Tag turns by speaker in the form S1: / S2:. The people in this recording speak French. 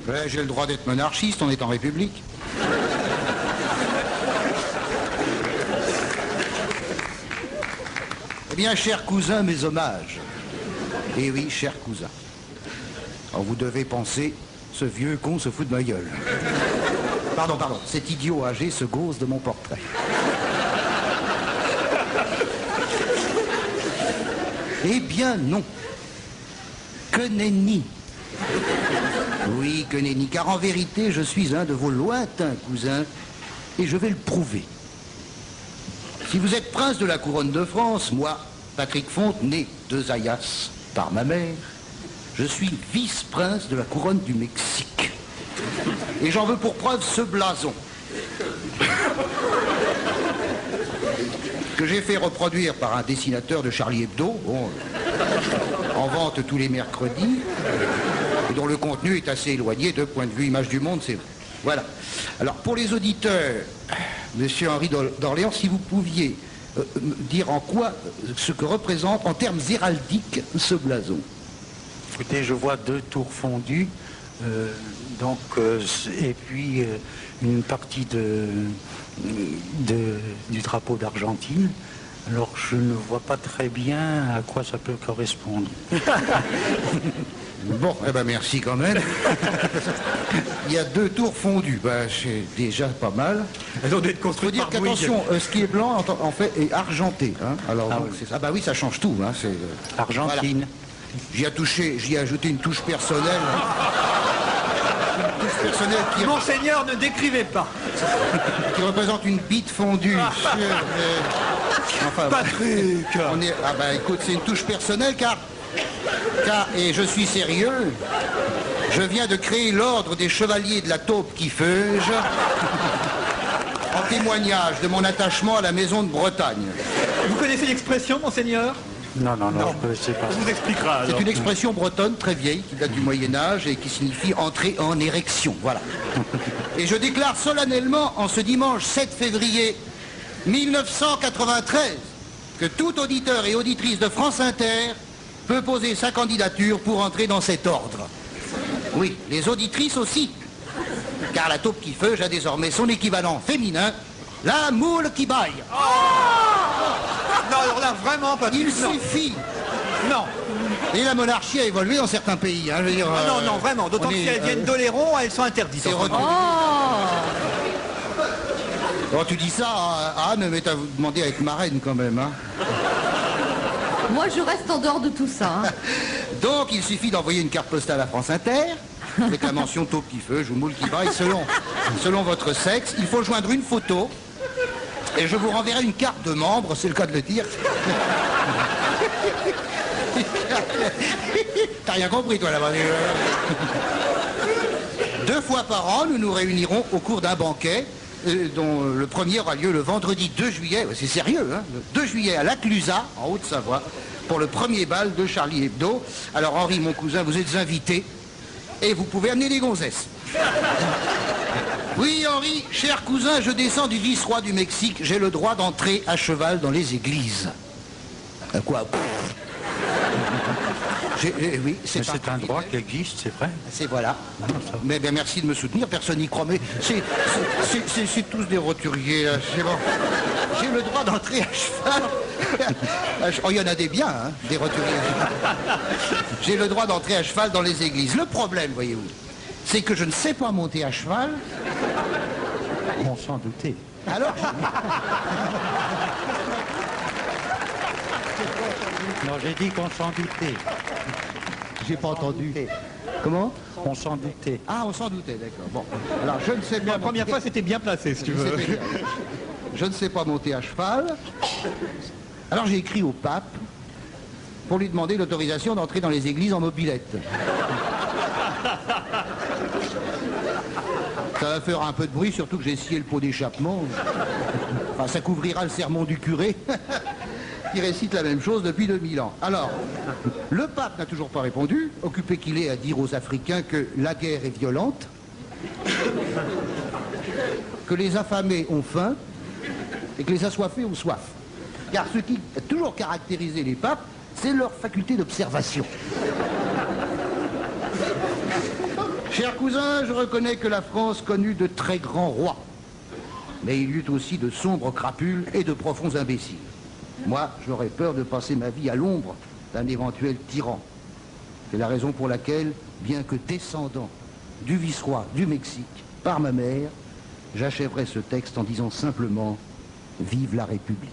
S1: Ouais, j'ai le droit d'être monarchiste, on est en République. Eh bien, cher cousin, mes hommages. Eh oui, cher cousin. Alors, vous devez penser, ce vieux con se fout de ma gueule. Pardon, cet idiot âgé se gauze de mon portrait. Eh bien, non. Que nenni. Oui, que nenni, car en vérité, je suis un de vos lointains cousins, et je vais le prouver. Si vous êtes prince de la couronne de France, moi, Patrick Fonte, né de Zayas par ma mère, je suis vice-prince de la couronne du Mexique. Et j'en veux pour preuve ce blason que j'ai fait reproduire par un dessinateur de Charlie Hebdo, bon, en vente tous les mercredis, et dont le contenu est assez éloigné de point de vue image du monde, c'est vrai. Voilà. Alors pour les auditeurs, Monsieur Henri d'Orléans, si vous pouviez dire en quoi ce que représente en termes héraldiques ce blason.
S2: Écoutez, je vois 2 tours fondues, et puis une partie du drapeau d'Argentine. Alors je ne vois pas très bien à quoi ça peut correspondre.
S1: Bon, eh ben merci quand même. Il y a 2 tours fondues, ben, c'est déjà pas mal.
S3: Elles ont dû être construites par Bouygues.
S1: Attention, ce qui est blanc en fait est argenté. Hein. Alors donc,
S2: oui.
S1: c'est ça. Bah oui, ça change tout. Hein.
S2: Argentine.
S1: Voilà. J'y ai ajouté une touche personnelle. Une touche personnelle
S3: Monseigneur, ne décrivez pas.
S1: qui représente une bite fondue sur... enfin,
S3: Patrick.
S1: Ah bah écoute, c'est une touche personnelle car, et je suis sérieux, je viens de créer l'ordre des chevaliers de la taupe qui feuge en témoignage de mon attachement à la maison de Bretagne.
S3: Vous connaissez l'expression, Monseigneur?
S2: Non, je ne sais pas.
S3: On vous expliquera alors.
S1: C'est une expression bretonne très vieille qui date du Moyen-Âge et qui signifie entrer en érection. Voilà. Et je déclare solennellement en ce dimanche 7 février 1993 que tout auditeur et auditrice de France Inter peut poser sa candidature pour entrer dans cet ordre. Oui, les auditrices aussi. Car la taupe qui feuge a désormais son équivalent féminin, la moule qui baille.
S3: Non, alors là, vraiment, Patrick.
S1: Il suffit.
S3: Non.
S1: Et la monarchie a évolué dans certains pays. Hein, je veux dire,
S3: Non, vraiment. D'autant que si elles viennent d'Oléron, elles sont interdites.
S1: C'est retenu. Oh, tu dis ça, Anne, mais t'as demandé à être marraine quand même. Hein.
S4: Moi, je reste en dehors de tout ça. Hein.
S1: Donc, il suffit d'envoyer une carte postale à France Inter, avec la mention taupe qui feuge ou moule qui baille, selon votre sexe. Il faut joindre une photo, et je vous renverrai une carte de membre, c'est le cas de le dire. T'as rien compris, toi, là-bas. 2 fois par an, nous nous réunirons au cours d'un banquet, dont le premier aura lieu le vendredi 2 juillet, c'est sérieux, hein, le 2 juillet à Laclusaz, en Haute-Savoie, pour le premier bal de Charlie Hebdo. Alors Henri, mon cousin, vous êtes invité, et vous pouvez amener des gonzesses. Oui, Henri, cher cousin, je descends du vice-roi du Mexique, j'ai le droit d'entrer à cheval dans les églises. Quoi? Oui,
S2: c'est un droit qui existe, c'est vrai.
S1: C'est voilà. Mais bien, merci de me soutenir, personne n'y croit, mais c'est tous des roturiers, là. C'est bon. J'ai le droit d'entrer à cheval. Oh, il y en a des biens, hein, des roturiers. J'ai le droit d'entrer à cheval dans les églises. Le problème, voyez-vous, c'est que je ne sais pas monter à cheval.
S2: On s'en doutait.
S1: Alors
S2: Non, j'ai dit qu'on s'en doutait.
S1: j'ai pas entendu. Comment?
S2: On s'en doutait.
S1: Ah, on s'en doutait, d'accord. Bon, alors je ne sais pas.
S3: La première fois, c'était bien placé, si tu veux.
S1: C'était bien. Je ne sais pas monter à cheval. Alors j'ai écrit au pape pour lui demander l'autorisation d'entrer dans les églises en mobilette. Ça va faire un peu de bruit, surtout que j'ai scié le pot d'échappement. Enfin, ça couvrira le sermon du curé, qui récite la même chose depuis 2000 ans. Alors, le pape n'a toujours pas répondu, occupé qu'il est à dire aux Africains que la guerre est violente, que les affamés ont faim, et que les assoiffés ont soif. Car ce qui a toujours caractérisé les papes, c'est leur faculté d'observation. Cher cousin, je reconnais que la France connut de très grands rois. Mais il y eut aussi de sombres crapules et de profonds imbéciles. Moi, j'aurais peur de passer ma vie à l'ombre d'un éventuel tyran. C'est la raison pour laquelle, bien que descendant du vice-roi du Mexique par ma mère, j'achèverai ce texte en disant simplement « Vive la République ».